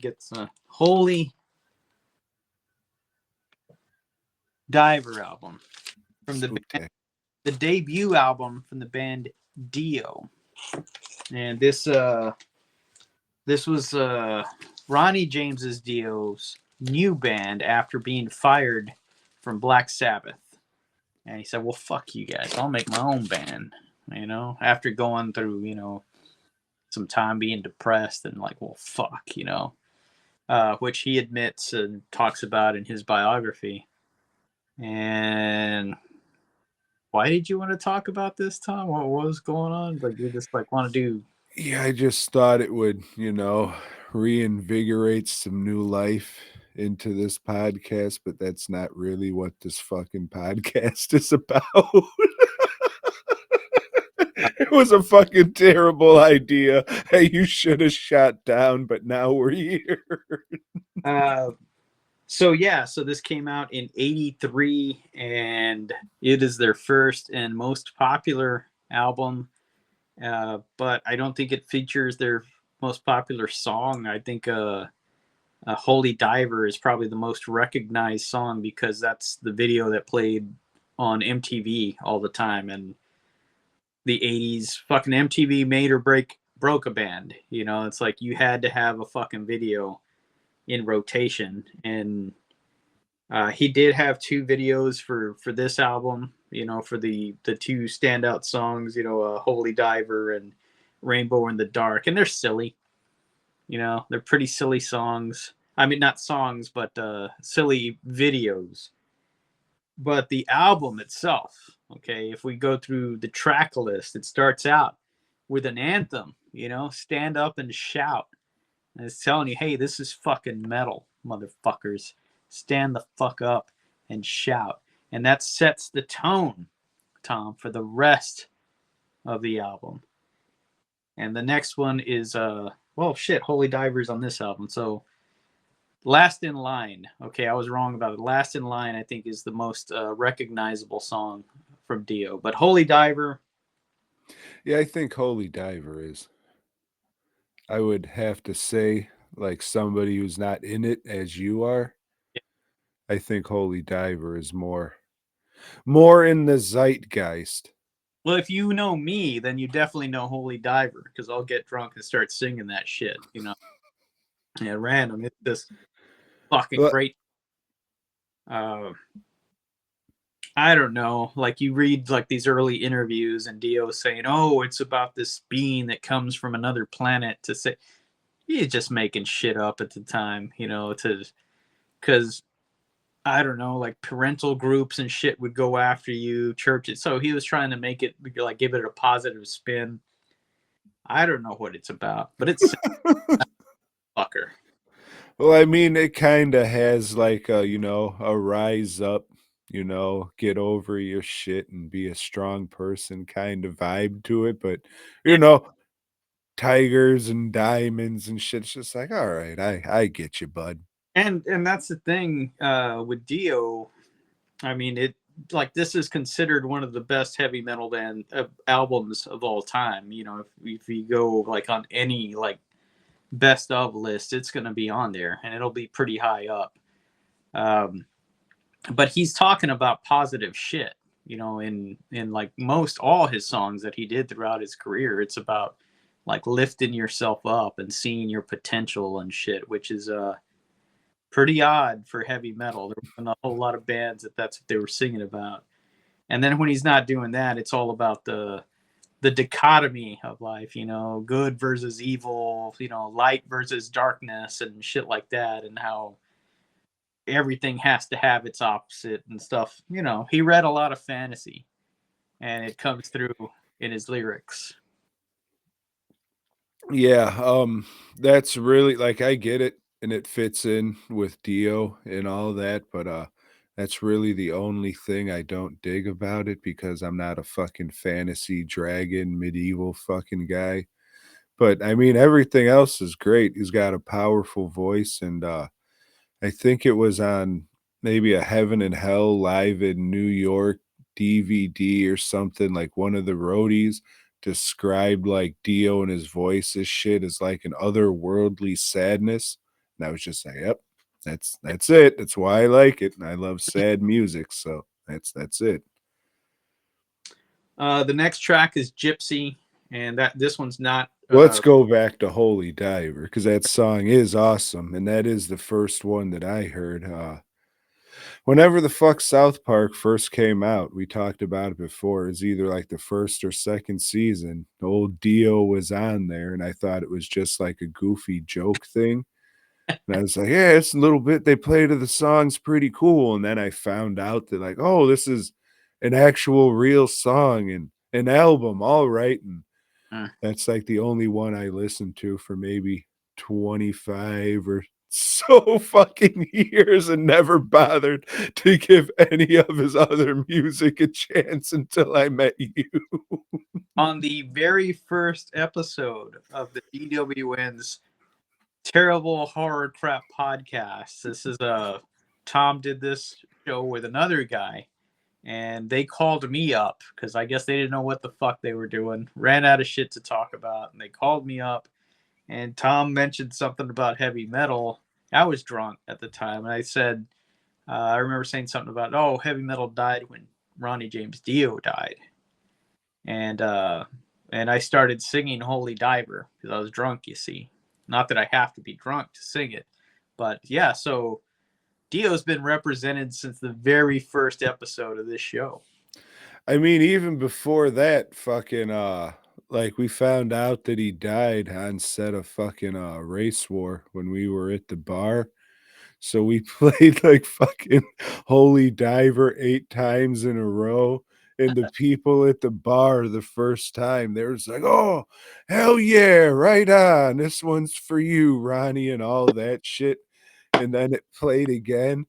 get some Holy Diver album from the debut album from the band Dio. And this was Ronnie James's Dio's new band after being fired from Black Sabbath. And he said, well, fuck you guys. I'll make my own band. After going through, some time being depressed and like, well, fuck, which he admits and talks about in his biography. And why did you want to talk about this, Tom? What was going on? Like, you just like want to do? Yeah, I just thought it would, reinvigorate some new life into this podcast, but that's not really what this fucking podcast is about. It was a fucking terrible idea. Hey, you should have shot down, but now we're here. So this came out in '83, and it is their first and most popular album. But I don't think it features their most popular song. I think Holy Diver is probably the most recognized song because that's the video that played on MTV all the time. And the 80s, fucking MTV made or broke a band. It's like you had to have a fucking video in rotation. And he did have two videos for this album, for the two standout songs, Holy Diver and Rainbow in the Dark. And they're silly. They're pretty silly songs. I mean, not songs, but silly videos. But the album itself, okay, if we go through the track list, it starts out with an anthem, Stand Up and Shout. And it's telling you, hey, this is fucking metal, motherfuckers. Stand the fuck up and shout. And that sets the tone, Tom, for the rest of the album. And the next one is, Holy Diver's on this album. So Last in Line. Okay, I was wrong about it. Last in Line, I think, is the most recognizable song from Dio. But Holy Diver. Yeah, I think Holy Diver is. I would have to say, like somebody who's not in it as you are, I think Holy Diver is more in the zeitgeist. Well, if you know me, then you definitely know Holy Diver because I'll get drunk and start singing that shit, Yeah, random. It's just fucking great. I don't know. Like you read like these early interviews and Dio saying, "Oh, it's about this being that comes from another planet." To say he's just making shit up at the time, because I don't know, like parental groups and shit would go after you, churches. So he was trying to make it like give it a positive spin. I don't know what it's about, but it's fucker. Well, I mean, it kind of has like a, a rise up, get over your shit and be a strong person kind of vibe to it. But, tigers and diamonds and shit. It's just like, all right, I get you, bud. And that's the thing with Dio. I mean, it like this is considered one of the best heavy metal band albums of all time. If you go like on any like best of list, it's going to be on there, and it'll be pretty high up. But he's talking about positive shit, in like most all his songs that he did throughout his career. It's about like lifting yourself up and seeing your potential and shit, which is pretty odd for heavy metal. There wasn't a whole lot of bands that's what they were singing about. And then when he's not doing that, it's all about the dichotomy of life, good versus evil, light versus darkness and shit like that, and how everything has to have its opposite and stuff. He read a lot of fantasy, and it comes through in his lyrics. Yeah, that's really like I get it and it fits in with Dio and all that, but that's really the only thing I don't dig about it because I'm not a fucking fantasy dragon medieval fucking guy. But I mean everything else is great. He's got a powerful voice and I think it was on maybe a Heaven and Hell live in New York DVD or something, like one of the roadies described like Dio and his voice as shit as like an otherworldly sadness. And I was just like, yep, that's it. That's why I like it. And I love sad music, so that's it. The next track is Gypsy, and this one's not. Let's go back to Holy Diver because that song is awesome, and that is the first one that I heard. Whenever the fuck South Park first came out, we talked about it before. It's either like the first or second season. Old Dio was on there, and I thought it was just like a goofy joke thing. And I was like, yeah, it's a little bit. They played of the song's pretty cool. And then I found out that, like, oh, this is an actual real song and an album. All right. And that's like the only one I listened to for maybe 25 or so fucking years and never bothered to give any of his other music a chance until I met you. On the very first episode of the DWN's Terrible Horror Crap podcast, this is Tom did this show with another guy, and they called me up because I guess they didn't know what the fuck they were doing, ran out of shit to talk about, and they called me up, and Tom mentioned something about heavy metal. I was drunk at the time, and I said, I remember saying something about, oh, heavy metal died when Ronnie James Dio died. And I started singing Holy Diver because I was drunk, you see. Not that I have to be drunk to sing it, but yeah, so Dio's been represented since the very first episode of this show. I mean, even before that, fucking like we found out that he died on set of fucking Race War when we were at the bar. So we played like fucking Holy Diver 8 times in a row. And the people at the bar the first time, they were just like, oh, hell yeah, right on. This one's for you, Ronnie, and all that shit. And then it played again. And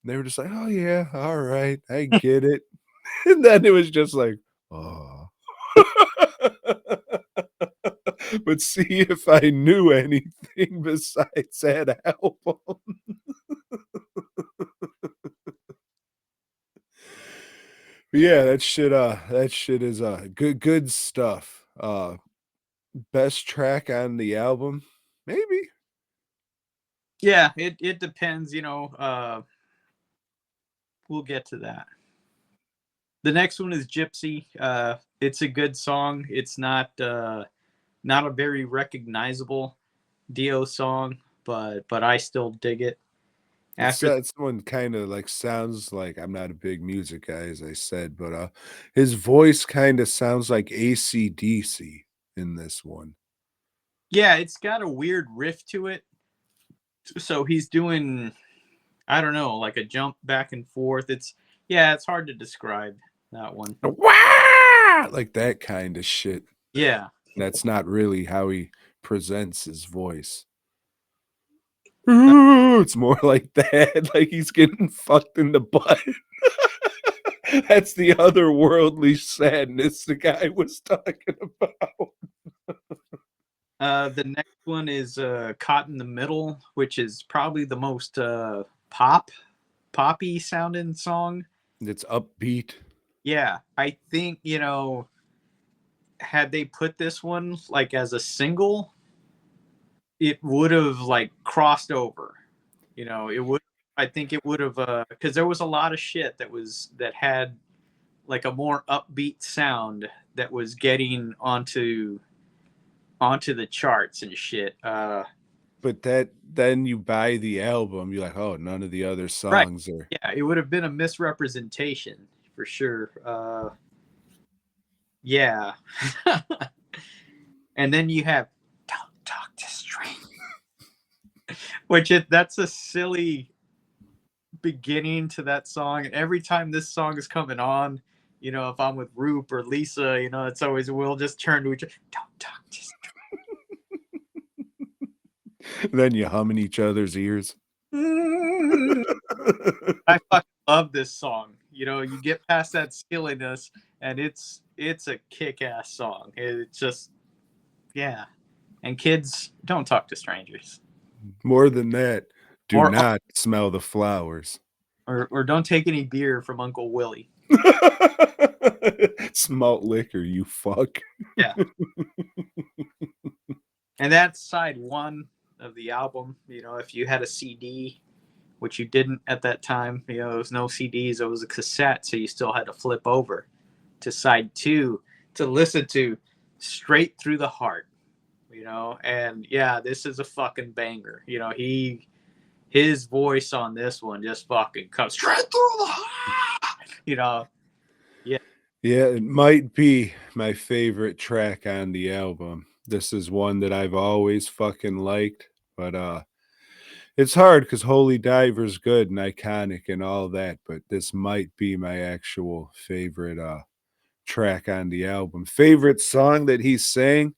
they were just like, oh yeah, all right, I get it. And then it was just like, oh. But see if I knew anything besides that album. Yeah, that shit is good stuff. Best track on the album, maybe. Yeah, it depends, you know. We'll get to that. The next one is Gypsy. It's a good song. It's not a very recognizable Dio song, but I still dig it. After Someone kind of like sounds like, I'm not a big music guy, as I said, but his voice kind of sounds like AC/DC in this one. yeah, it's got a weird riff to it. So he's doing, I don't know, like a jump back and forth. It's hard to describe that one. Wah! Like that kind of shit. Yeah. That's not really how he presents his voice. Ooh, it's more like that, like he's getting fucked in the butt. That's the otherworldly sadness the guy was talking about. The next one is Caught in the Middle, which is probably the most poppy sounding song. It's upbeat. Yeah, I think, you know, had they put this one like as a single, it would have like crossed over. You know, it would. I think it would have because there was a lot of shit that had like a more upbeat sound that was getting onto the charts and shit. But then you buy the album, you're like, oh, none of the other Right. songs are. Yeah, it would have been a misrepresentation for sure. Yeah. And then you have Don't Talk to Strangers, which that's a silly beginning to that song. And every time this song is coming on, you know, if I'm with Roop or Lisa, you know, it's always we'll just turn to each other. Don't talk to strangers. Then you hum in each other's ears. I fucking love this song. You know, you get past that silliness, and it's a kick-ass song. It's just, yeah. And kids, don't talk to strangers. More than that, do Or not smell the flowers. or don't take any beer from Uncle Willie. It's malt liquor, you fuck. Yeah. And that's side one of the album. You know, if you had a CD, which you didn't at that time, you know, there was no CDs, it was a cassette, so you still had to flip over to side two to listen to Straight Through the Heart, you know. And yeah, this is a fucking banger. You know, his voice on this one just fucking comes straight through the heart, you know. Yeah, it might be my favorite track on the album. This is one that I've always fucking liked, but it's hard because Holy Diver's good and iconic and all that, but this might be my actual favorite track on the album. Favorite song that he sang?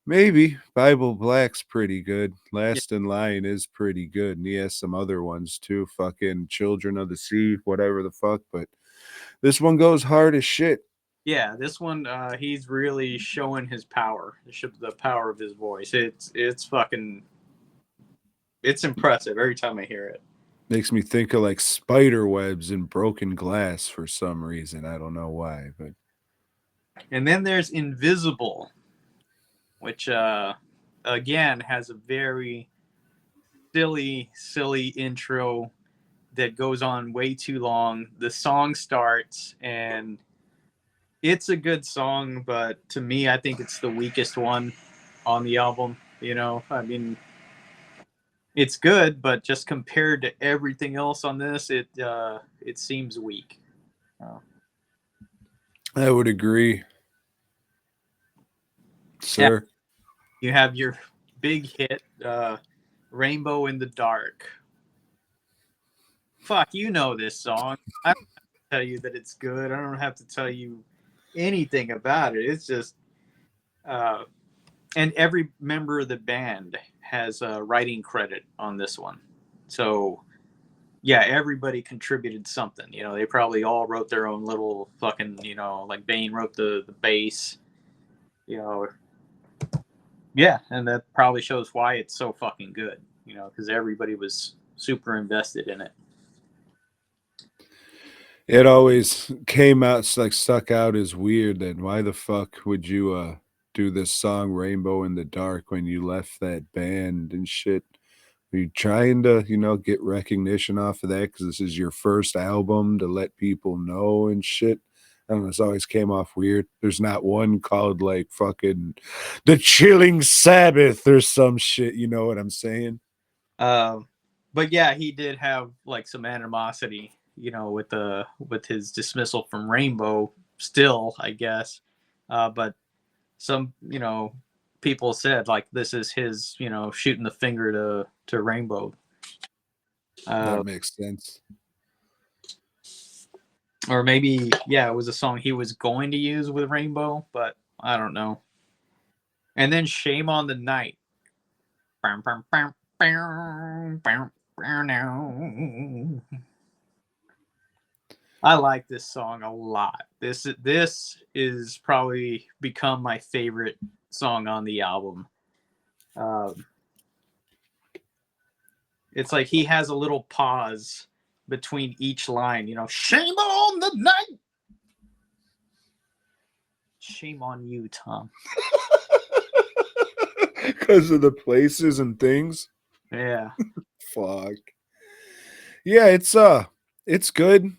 Maybe Bible Black's pretty good. Yeah, Last in Line is pretty good, and he has some other ones too. Fucking Children of the Sea, whatever the fuck. But this one goes hard as shit. yeah, this one, he's really showing his power, the power of his voice. It's fucking, it's impressive every time I hear it. Makes me think of like spider webs and broken glass for some reason. I don't know why, but And then there's Invisible, which again has a very silly intro that goes on way too long. The song starts and it's a good song, but to me, I think it's the weakest one on the album. You know, I mean, it's good, but just compared to everything else on this, it seems weak. Uh, I would agree, yeah, sir. you have your big hit, "Rainbow in the Dark." Fuck, you know this song. I don't have to tell you that it's good. I don't have to tell you anything about it. It's just, uh, and every member of the band has a writing credit on this one. So yeah, everybody contributed something. You know, they probably all wrote their own little fucking, you know, like Bane wrote the bass, you know. Yeah, and that probably shows why it's so fucking good, you know, because everybody was super invested in it. It always came out like stuck out as weird that why the fuck would you do this song Rainbow in the Dark when you left that band and shit? Are you trying to, get recognition off of that because this is your first album to let people know and shit? I don't know, it's always came off weird. There's not one called like fucking The Chilling Sabbath or some shit, you know what I'm saying? Um, but yeah, he did have like some animosity, you know, with his dismissal from Rainbow. Still, I guess, but some, you know, people said like this is his, you know, shooting the finger to Rainbow, That uh, makes sense. or maybe yeah, it was a song he was going to use with Rainbow, but I don't know. And then Shame on the Night. I like this song a lot. This is probably become my favorite song on the album. Um, it's like he has a little pause between each line. You know, shame on the night. Shame on you, Tom. Because of the places and things. Yeah, Fuck. Yeah, it's good.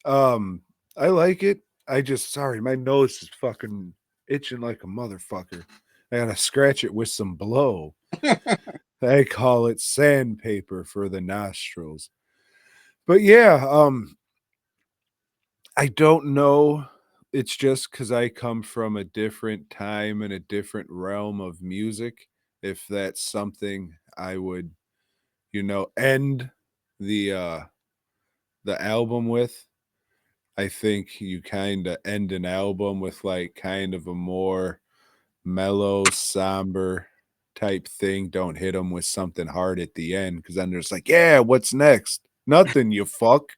Um, I like it. I just sorry, my nose is fucking itching like a motherfucker. I gotta scratch it with some blow. I call it sandpaper for the nostrils. But yeah, I don't know. It's just because I come from a different time and a different realm of music. If that's something I would, end the uh the album with. I think you kind of end an album with like kind of a more mellow, somber type thing. Don't hit them with something hard at the end because then there's like, yeah, what's next? Nothing, you fuck.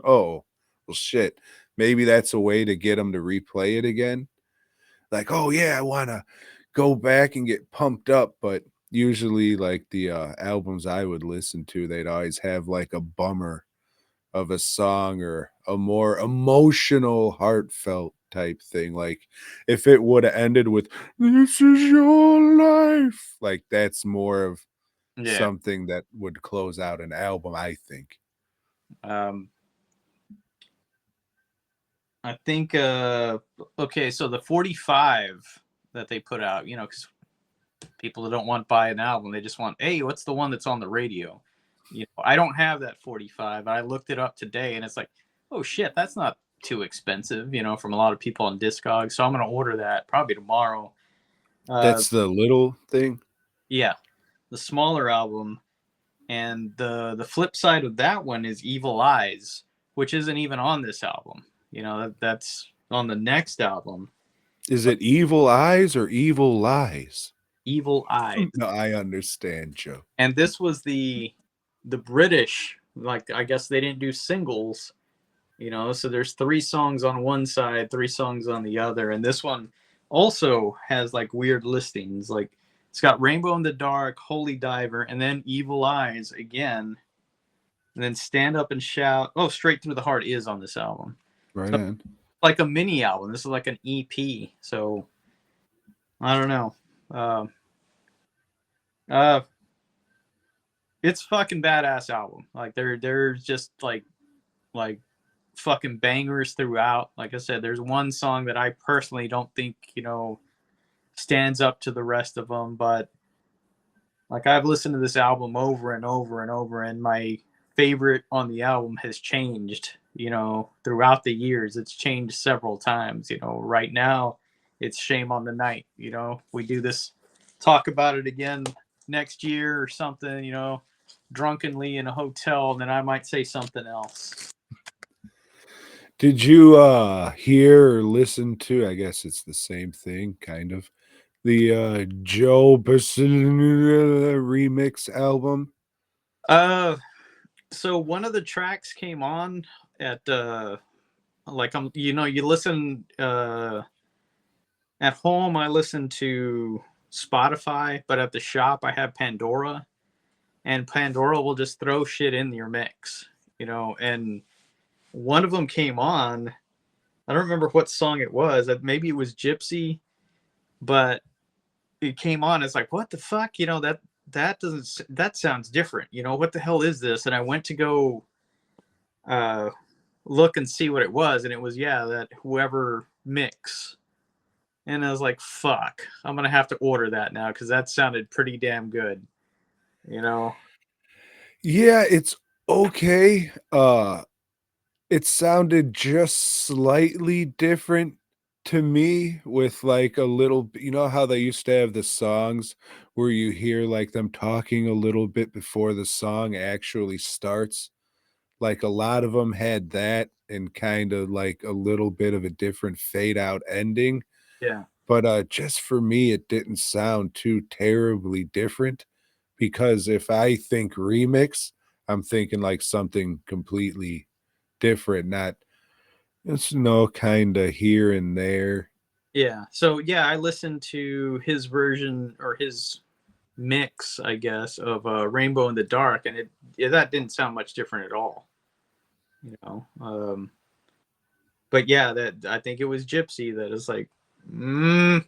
Oh, well, shit. Maybe that's a way to get them to replay it again. Like, oh, yeah, I want to go back and get pumped up. But usually, like the albums I would listen to, they'd always have like a bummer of a song or a more emotional, heartfelt type thing. Like if it would have ended with "This is your life," like that's more of Yeah. something that would close out an album, I think. I think okay, so the 45 that they put out, you know, because people that don't want to buy an album, they just want, hey, what's the one that's on the radio? You know, I don't have that 45. I looked it up today, and it's like, oh shit, that's not too expensive, you know, from a lot of people on Discogs. So I'm gonna order that probably tomorrow. That's the little thing. Yeah, the smaller album, and the flip side of that one is Evil Eyes, which isn't even on this album. You know, that's on the next album. Is it Evil Eyes or Evil Lies? Evil Eyes. No, I understand, Joe. And this was the British, like, I guess they didn't do singles, you know, so there's 3 songs on one side, 3 songs on the other, and this one also has like weird listings. Like, it's got Rainbow in the Dark, Holy Diver, and then Evil Eyes again, and then Stand Up and Shout. Oh, Straight Through the Heart is on this album. Right So, on. like a mini album. This is like an EP. So I don't know. It's fucking badass album. Like they're just like fucking bangers throughout. Like I said, there's one song that I personally don't think, you know, stands up to the rest of them, but like I've listened to this album over and over and over, and my favorite on the album has changed, you know, throughout the years. It's changed several times. You know, right now it's Shame on the Night. You know, we do this, talk about it again next year or something, you know, drunkenly in a hotel, and then I might say something else. Did you hear or listen to, I guess it's the same thing, kind of, the Joe Basile remix album? So one of the tracks came on at like you know, you listen at home I listen to Spotify, but at the shop I have Pandora, and Pandora will just throw shit in your mix, you know, and one of them came on. I don't remember what song it was. Maybe it was Gypsy, but it came on. It's like, what the fuck? You know, that sounds different. You know, what the hell is this? And I went to go look and see what it was, and it was, yeah, that Whoever mix. And I was like, fuck, I'm gonna have to order that now because that sounded pretty damn good. You know? Yeah, it's okay. It sounded just slightly different to me, with like a little, you know how they used to have the songs where you hear like them talking a little bit before the song actually starts? Like a lot of them had that, and kind of like a little bit of a different fade out ending. Yeah. But just for me, it didn't sound too terribly different, because if I think remix, I'm thinking like something completely different, not, it's no kind of here and there. Yeah. So yeah, I listened to his version or his mix, I guess, of Rainbow in the Dark, and that didn't sound much different at all. You know. But yeah, that I think it was Gypsy that is like,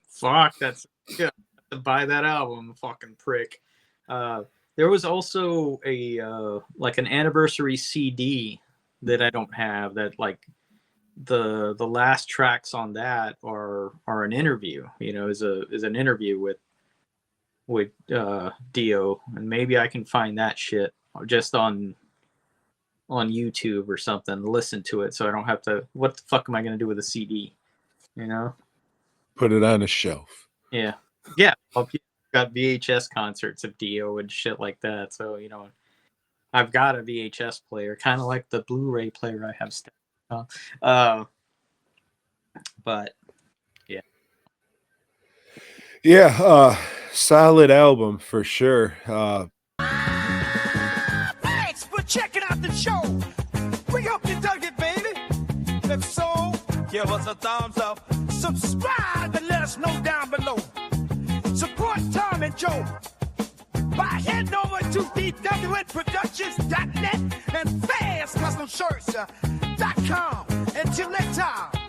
fuck, that's good. To buy that album, fucking prick. There was also a like an anniversary CD that I don't have, that like the last tracks on that are an interview, you know, is an interview with Dio, and maybe I can find that shit just on YouTube or something, listen to it, so I don't have to, what the fuck am I going to do with a CD, you know? Put it on a shelf. Yeah. Yeah. Well, people got VHS concerts of Dio and shit like that, so, you know, I've got a VHS player, kind of like the Blu-ray player I have stuff. But yeah. Yeah, solid album for sure. Thanks for checking out the show. We hope you dug it, baby. If so, give us a thumbs up. Subscribe and let us know down below. Support Tom and Joe by heading over to DWNProductions.net and FastCustomShirts.com. Until next time.